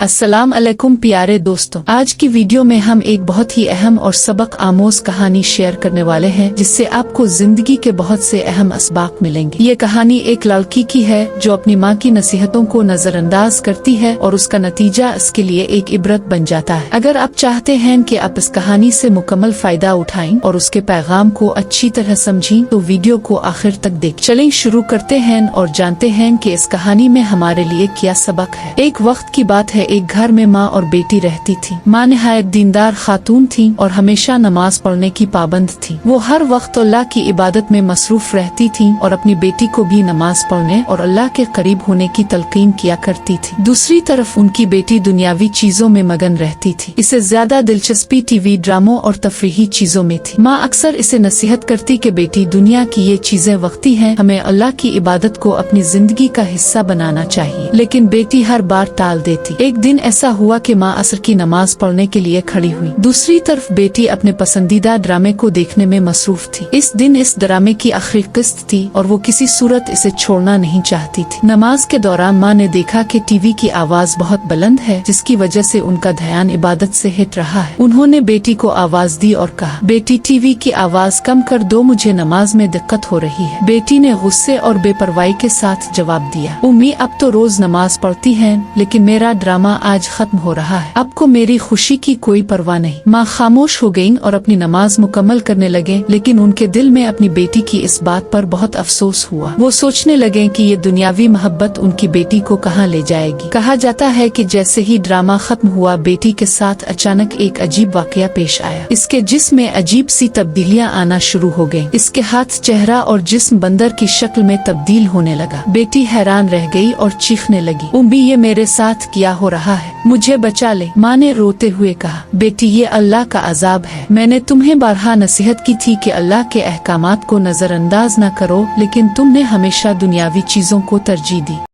अस्सलाम अलैकुम प्यारे दोस्तों, आज की वीडियो में हम एक बहुत ही अहम और सबक आमोज कहानी शेयर करने वाले हैं जिससे आपको जिंदगी के बहुत से अहम असबाक मिलेंगे। ये कहानी एक लड़की की है जो अपनी माँ की नसीहतों को नजरअंदाज करती है और उसका नतीजा इसके लिए एक इबरत बन जाता है। अगर आप चाहते हैं कि आप इस कहानी से मुकम्मल फायदा उठाएं और उसके पैगाम को अच्छी तरह समझें तो वीडियो को आखिर तक देख। चलें शुरू करते हैं और जानते हैं कि इस कहानी में हमारे लिए क्या सबक है। एक वक्त की बात है, एक घर में माँ और बेटी रहती थी। माँ निहायत दीनदार खातून थी और हमेशा नमाज पढ़ने की पाबंद थी। वो हर वक्त अल्लाह की इबादत में मसरूफ रहती थी और अपनी बेटी को भी नमाज पढ़ने और अल्लाह के करीब होने की तलकीन किया करती थी। दूसरी तरफ उनकी बेटी दुनियावी चीजों में मगन रहती थी। इसे ज्यादा दिलचस्पी टीवी ड्रामों और तफरीही चीजों में थी। माँ अक्सर इसे नसीहत करती कि बेटी दुनिया की ये चीजें वक्ती हैं, हमें अल्लाह की इबादत को अपनी जिंदगी का हिस्सा बनाना चाहिए। लेकिन बेटी हर बार टाल देती। एक दिन ऐसा हुआ कि माँ असर की नमाज पढ़ने के लिए खड़ी हुई। दूसरी तरफ बेटी अपने पसंदीदा ड्रामे को देखने में मसरूफ थी। इस दिन इस ड्रामे की आखिरी किस्त थी और वो किसी सूरत इसे छोड़ना नहीं चाहती थी। नमाज के दौरान माँ ने देखा कि टीवी की आवाज बहुत बुलंद है जिसकी वजह से उनका ध्यान इबादत से हट रहा है। उन्होंने बेटी को आवाज दी और कहा, बेटी टीवी की आवाज कम कर दो, मुझे नमाज में दिक्कत हो रही है। बेटी ने गुस्से और बेपरवाही के साथ जवाब दिया, उम्मी अब तो रोज नमाज पढ़ती हैं लेकिन मेरा ड्रामा आज खत्म हो रहा है, आपको मेरी खुशी की कोई परवाह नहीं। माँ खामोश हो गईं और अपनी नमाज मुकम्मल करने लगे, लेकिन उनके दिल में अपनी बेटी की इस बात पर बहुत अफसोस हुआ। वो सोचने लगे कि ये दुनियावी मोहब्बत उनकी बेटी को कहाँ ले जाएगी। कहा जाता है कि जैसे ही ड्रामा खत्म हुआ बेटी के साथ अचानक एक अजीब वाकया पेश आया। इसके जिस्म में अजीब सी तब्दीलियां आना शुरू हो गयी। इसके हाथ, चेहरा और जिस्म बंदर की शक्ल में तब्दील होने लगा। बेटी हैरान रह गई और चीखने लगी, उम्मी ये मेरे साथ क्या हो रहा है, मुझे बचा ले। माँ ने रोते हुए कहा, बेटी ये अल्लाह का अजाब है। मैंने तुम्हें बारहा नसीहत की थी कि अल्लाह के अहकामात को नजरअंदाज न करो, लेकिन तुमने हमेशा दुनियावी चीजों को तरजीह दी।